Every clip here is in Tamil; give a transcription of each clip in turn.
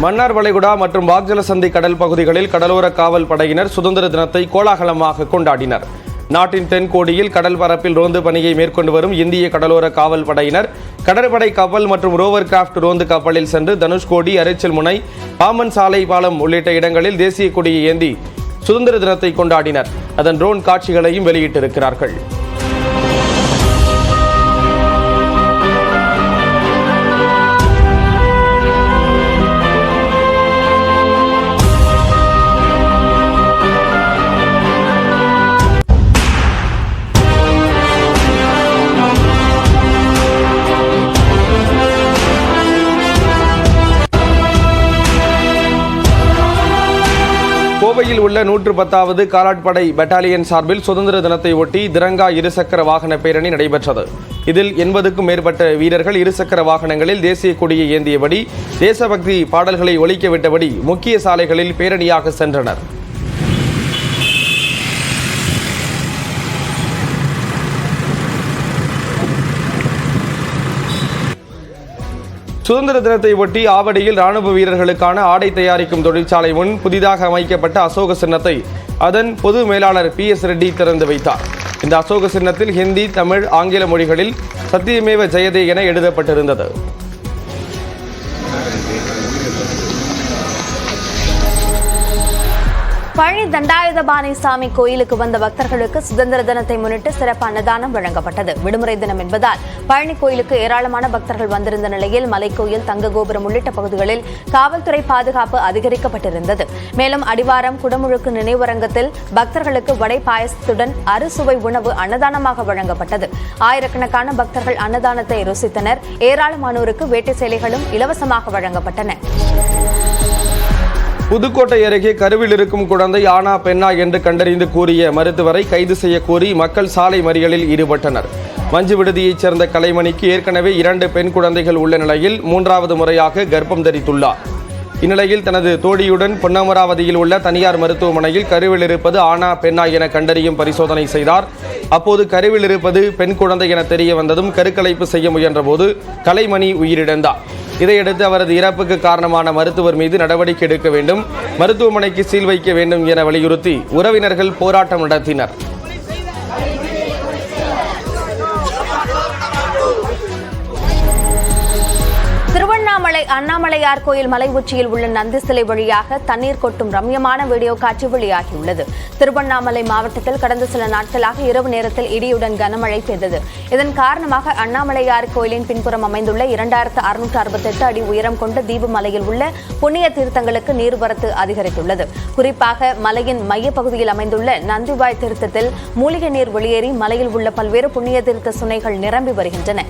மன்னார் வளைகுடா மற்றும் வாக்ஜலசந்தி கடல் பகுதிகளில் கடலோர காவல் படையினர் சுதந்திர தினத்தை கோலாகலமாக கொண்டாடினர். நாட்டின் தென்கோடியில் கடல் பரப்பில் ரோந்து பணியை மேற்கொண்டு வரும் இந்திய கடலோர காவல் படையினர் கடற்படை கப்பல் மற்றும் ரோவர் கிராப்ட் ரோந்து கப்பலில் சென்று தனுஷ்கோடி, அரிச்சல் முனை, பாம்பன் சாலை பாலம் உள்ளிட்ட இடங்களில் தேசிய கொடியை ஏந்தி சுதந்திர தினத்தை கொண்டாடினர். அதன் ட்ரோன் காட்சிகளையும் வெளியிட்டிருக்கிறார்கள். கோவையில் உள்ள 110வது காலாட்படை பெட்டாலியன் சார்பில் சுதந்திர தினத்தை ஒட்டி திரங்கா இருசக்கர வாகன பேரணி நடைபெற்றது. இதில் 80க்கும் மேற்பட்ட வீரர்கள் இருசக்கர வாகனங்களில் தேசிய கொடியை ஏந்தியபடி தேசபக்தி பாடல்களை ஒலிக்கவிட்டபடி முக்கிய சாலைகளில் பேரணியாக சென்றனர். சுதந்திர தினத்தை ஒட்டி ஆவடியில் ராணுவ வீரர்களுக்கான ஆடை தயாரிக்கும் தொழிற்சாலை முன் புதிதாக அமைக்கப்பட்ட அசோக சின்னத்தை அதன் பொது மேலாளர் PS ரெட்டி திறந்து வைத்தார். இந்த அசோக சின்னத்தில் ஹிந்தி, தமிழ், ஆங்கில மொழிகளில் சத்தியமேவ ஜெயதே என எழுதப்பட்டிருந்தது. பழனி தண்டாயுதபாணி சாமி கோயிலுக்கு வந்த பக்தர்களுக்கு சுதந்திர தினத்தை முன்னிட்டு சிறப்பு அன்னதானம் வழங்கப்பட்டது. விடுமுறை தினம் என்பதால் பழனி கோயிலுக்கு ஏராளமான பக்தர்கள் வந்திருந்த நிலையில் மலைக்கோயில், தங்க கோபுரம் உள்ளிட்ட பகுதிகளில் காவல்துறை பாதுகாப்பு அதிகரிக்கப்பட்டிருந்தது. மேலும் அடிவாரம் குடமுழுக்கு நினைவரங்கத்தில் பக்தர்களுக்கு வடை பாயசத்துடன் அறுசுவை உணவு அன்னதானமாக வழங்கப்பட்டது. ஆயிரக்கணக்கான பக்தர்கள் அன்னதானத்தை ருசித்தனர். ஏராளமானோருக்கு வேட்டை சேலைகளும் இலவசமாக வழங்கப்பட்டன. புதுக்கோட்டை அருகே கருவில் இருக்கும் குழந்தை ஆனா பெண்ணா என்று கண்டறிந்து கூறிய மருத்துவரை கைது செய்ய கோரி மக்கள் சாலை மறியலில் ஈடுபட்டனர். மஞ்சு விடுதியைச் சேர்ந்த கலைமணிக்கு ஏற்கனவே 2 பெண் குழந்தைகள் உள்ள நிலையில் 3வது முறையாக கர்ப்பம் தரித்துள்ளார். இந்நிலையில் தனது தோழியுடன் பொன்னமராவதியில் உள்ள தனியார் மருத்துவமனையில் கருவில் இருப்பது ஆனா பெண்ணா என கண்டறியும் பரிசோதனை செய்தார். அப்போது கருவில் இருப்பது பெண் குழந்தை என தெரிய வந்ததும் கருக்கலைப்பு செய்ய முயன்றபோது கலைமணி உயிரிழந்தார். இதையடுத்து அவரது இறப்புக்கு காரணமான மருத்துவர் மீது நடவடிக்கை எடுக்க வேண்டும், மருத்துவமனைக்கு சீல் வைக்க வேண்டும் என வலியுறுத்தி உறவினர்கள் போராட்டம் நடத்தினர். திருவண்ணாமலை அண்ணாமலையார் கோயில் மலை உச்சியில் உள்ள நந்தி சிலை வழியாக தண்ணீர் கொட்டும் ரம்யமான வீடியோ காட்சி வெளியாகியுள்ளது. திருவண்ணாமலை மாவட்டத்தில் கடந்த சில நாட்களாக இரவு நேரத்தில் இடியுடன் கனமழை பெய்தது. இதன் காரணமாக அண்ணாமலையார் கோயிலின் பின்புறம் அமைந்துள்ள 2668 அடி உயரம் கொண்ட தீபமலையில் உள்ள புண்ணிய தீர்த்தங்களுக்கு நீர்வரத்து அதிகரித்துள்ளது. குறிப்பாக மலையின் மையப்பகுதியில் அமைந்துள்ள நந்திவாய் தீர்த்தத்தில் மூலிகை நீர் வெளியேறி மலையில் உள்ள பல்வேறு புண்ணிய தீர்த்த சுனைகள் நிரம்பி வருகின்றன.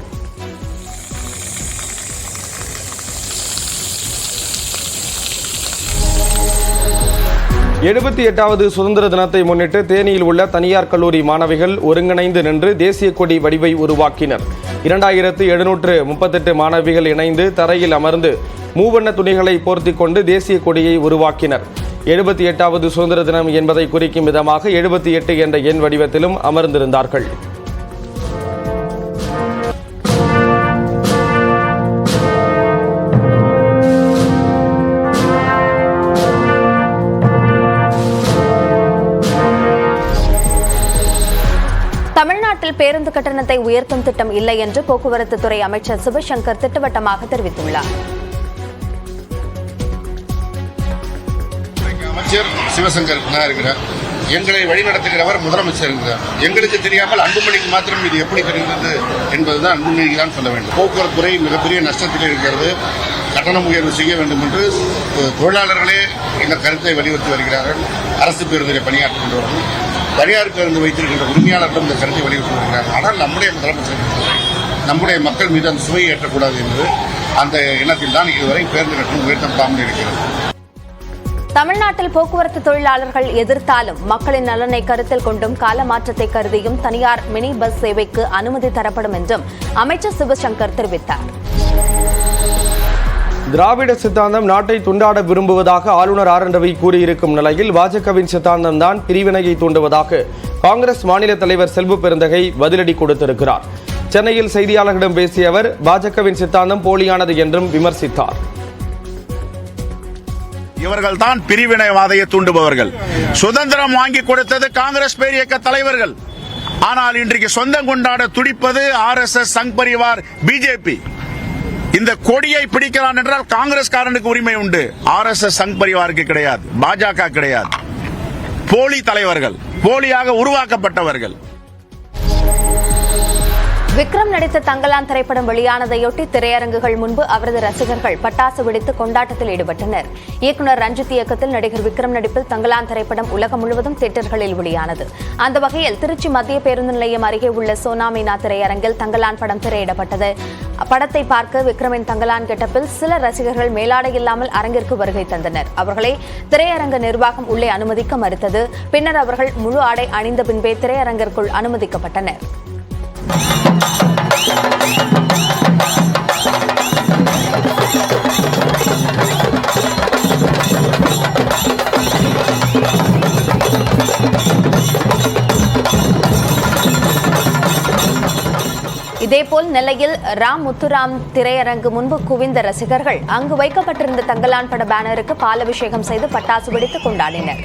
எழுபத்தி 8வது சுதந்திர தினத்தை முன்னிட்டு தேனியில் உள்ள தனியார் கல்லூரி மாணவிகள் ஒருங்கிணைந்து நின்று தேசிய கொடி வடிவை உருவாக்கினர். 2738 மாணவிகள் இணைந்து தரையில் அமர்ந்து மூவண்ண துணிகளை போர்த்தி கொண்டு தேசிய கொடியை உருவாக்கினர். 78வது சுதந்திர தினம் என்பதை குறிக்கும் விதமாக 78 என்ற எண் வடிவத்திலும் அமர்ந்திருந்தார்கள். தமிழ்நாட்டில் பேருந்து கட்டணத்தை உயர்த்தும் திட்டம் இல்லை என்று போக்குவரத்து துறை அமைச்சர் சிவசங்கர் திட்டவட்டமாக தெரிவித்துள்ளார். அமைச்சர் சிவசங்கர் இருக்கிறார், எங்களை வழிநடத்துகிறவர் முதலமைச்சர் இருக்கிறார். எங்களுக்கு தெரியாமல் அன்புமணிக்கு மாத்திரம் இது எப்படி தெரிந்தது என்பதுதான் அன்புமணிக்கு தான் சொல்ல வேண்டும். போக்குவரத்து துறை மிகப்பெரிய நஷ்டத்தில் இருக்கிறது. கட்டணம் உயர்வு செய்ய வேண்டும் என்று தொழிலாளர்களே இந்த கருத்தை வலியுறுத்தி வருகிறார்கள். அரசு பேருந்தில் பணியாற்றுகின்றவர்கள், தனியார் பேருந்து வைத்திருக்கின்ற உரிமையாளர்களும் இந்த கருத்தை வலியுறுத்தி வருகிறார்கள். ஆனால் நம்முடைய முதலமைச்சர் நம்முடைய மக்கள் மீது அந்த சுவையை ஏற்றக்கூடாது என்பது அந்த எண்ணத்தில் தான் இதுவரை பேருந்து கட்டணம் உயர்த்தப்படாமல் இருக்கிறது. தமிழ்நாட்டில் போக்குவரத்து தொழிலாளர்கள் எதிர்த்தாலும் மக்களின் நலனை கருத்தில் கொண்டும் கால மாற்றத்தை கருதியும் தனியார் மினி பஸ் சேவைக்கு அனுமதி தரப்படும் என்றும் அமைச்சர் சிவசங்கர் தெரிவித்தார். திராவிட சித்தாந்தம் நாட்டை துண்டாட விரும்புவதாக ஆளுநர் RN ரவி கூறியிருக்கும் நிலையில் பாஜகவின் சித்தாந்தம் தான் பிரிவினையை தூண்டுவதாக காங்கிரஸ் மாநில தலைவர் செல்வ பெருந்தகை பதிலடி கொடுத்திருக்கிறார். சென்னையில் செய்தியாளர்களிடம் பேசிய அவர் பாஜகவின் சித்தாந்தம் போலியானது என்றும் விமர்சித்தார். இவர்கள் தான் பிரிவினைவாதையை தூண்டுபவர்கள். சுதந்திரம் வாங்கி கொடுத்தது காங்கிரஸ் பேரியக்க தலைவர்கள். ஆனால் இன்றைக்கு சொந்தம் கொண்டாட துடிப்பது RSS, சங் பரிவார், பிஜேபி. இந்த கொடியை பிடிக்கிறான் என்றால் காங்கிரஸ்காரனுக்கு உரிமை உண்டு, RSS, சங் பரிவாருக்கு கிடையாது, பாஜக கிடையாது. போலி தலைவர்கள், போலியாக உருவாக்கப்பட்டவர்கள். விக்ரம் நடித்த தங்கலான் திரைப்படம் வெளியானதையொட்டி திரையரங்குகள் முன்பு அவரது ரசிகர்கள் பட்டாசு வெடித்து கொண்டாட்டத்தில் ஈடுபட்டனர். இயக்குநர் ரஞ்சித் இயக்கத்தில் நடிகர் விக்ரம் நடிப்பில் தங்கலான் திரைப்படம் உலகம் முழுவதும் தியேட்டர்களில் வெளியானது. அந்த வகையில் திருச்சி மத்திய பேருந்து நிலையம் அருகே உள்ள சோனாமீனா திரையரங்கில் தங்கலான் படம் திரையிடப்பட்டது. படத்தை பார்க்க விக்ரமின் தங்கலான் கெட்டப்பில் சில ரசிகர்கள் மேலாடை இல்லாமல் அரங்கிற்கு வருகை தந்தனர். அவர்களை திரையரங்க நிர்வாகம் உள்ளே அனுமதிக்க மறுத்தது. பின்னர் அவர்கள் முழு ஆடை அணிந்த பின்பே திரையரங்கிற்குள் அனுமதிக்கப்பட்டனர். இதேபோல் நெல்லையில் ராம் முத்துராம் திரையரங்கு முன்பு குவிந்த ரசிகர்கள் அங்கு வைக்கப்பட்டிருந்த தங்கலான் பட பேனருக்கு பாலபிஷேகம் செய்து பட்டாசு வெடித்து கொண்டாடினர்.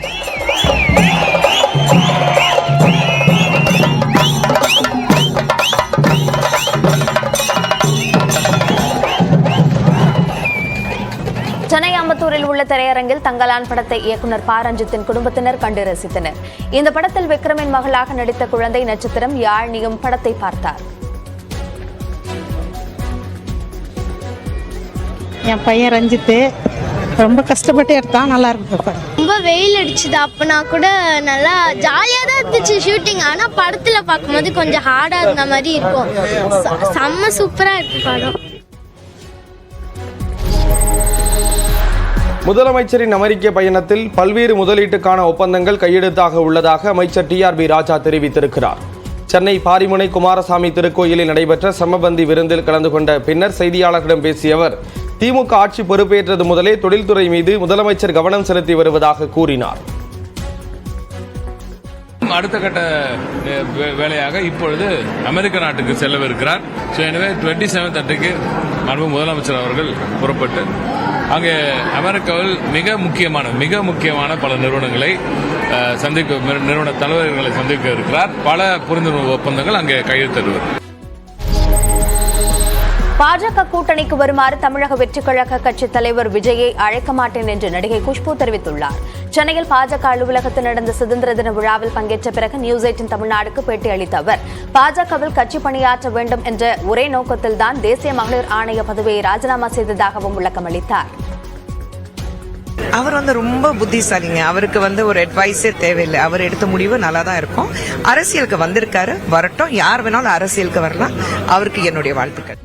சென்னை அம்பத்தூரில் உள்ள திரையரங்கில் தங்கலான் படத்தை இயக்குநர் ப. ரஞ்சித்தின் குடும்பத்தினர் கண்டு ரசித்தனர். இந்த படத்தில் விக்ரமின் மகளாக நடித்த குழந்தை நட்சத்திரம் யாழ்னியும் படத்தை பார்த்தார். என் பையன் ரஞ்சித்து ரொம்ப கஷ்டப்பட்டு எடுத்தான், நல்லா இருக்கு படம். ரொம்ப வெயில் அடிச்சுது, அப்பனா கூட நல்லா ஜாலியாக தான் இருந்துச்சு ஷூட்டிங். ஆனால் படத்தில் பார்க்கும்போது கொஞ்சம் ஹார்டாக இருந்த மாதிரி இருக்கும். செம்ம சூப்பராக இருக்கு படம். முதலமைச்சரின் அமெரிக்க பயணத்தில் பல்வேறு முதலீட்டுக்கான ஒப்பந்தங்கள் கையெழுத்தாக உள்ளதாக அமைச்சர் TRB ராஜா தெரிவித்திருக்கிறார். சென்னை பாரிமுனை குமாரசாமி திருக்கோயிலில் நடைபெற்ற சமபந்தி விருந்தில் கலந்து கொண்ட பின்னர் செய்தியாளர்களிடம் பேசிய அவர், திமுக ஆட்சி பொறுப்பேற்றது முதலே தொழில்துறை மீது முதலமைச்சர் கவனம் செலுத்தி வருவதாக கூறினார். அடுத்த கட்ட வேலையாக இப்பொழுது அமெரிக்க நாட்டுக்கு செல்லவிருக்கிறார். எனவே 27 அன்றைக்கு மாண்பு முதலமைச்சர் அவர்கள் புறப்பட்டு அங்கே அமெரிக்காவில் மிக முக்கியமான பல நிறுவனங்களை நிறுவன தலைவர்களை சந்திக்க இருக்கிறார். பல புரிந்துணர்வு ஒப்பந்தங்கள் அங்கே கையெழுத்திடுவார். பாஜக கூட்டணிக்கு வருமாறு தமிழக வெற்றிக் கழக கட்சித் தலைவர் விஜயை அழைக்க மாட்டேன் என்று நடிகை குஷ்பு தெரிவித்துள்ளார். சென்னையில் பாஜக அலுவலகத்தில் நடந்த சுதந்திர தின விழாவில் பங்கேற்ற பிறகு நியூஸ் 18 தமிழ்நாடுக்கு பேட்டி அளித்த அவர், பாஜகவில் கட்சி பணியாற்ற வேண்டும் என்ற ஒரே நோக்கத்தில்தான் தேசிய மகளிர் ஆணைய பதவியை ராஜினாமா செய்ததாகவும் விளக்கம் அளித்தார். அவர் ரொம்ப புத்திசாலிங்க. அவருக்கு ஒரு அட்வைஸே தேவையில்லை. அவர் எடுத்த முடிவு நல்லா தான் இருக்கும். அரசியலுக்கு வந்திருக்காரு, வரட்டும். யார் வேணாலும் அரசியலுக்கு வரலாம். அவருக்கு என்னுடைய வாழ்த்துக்கள்.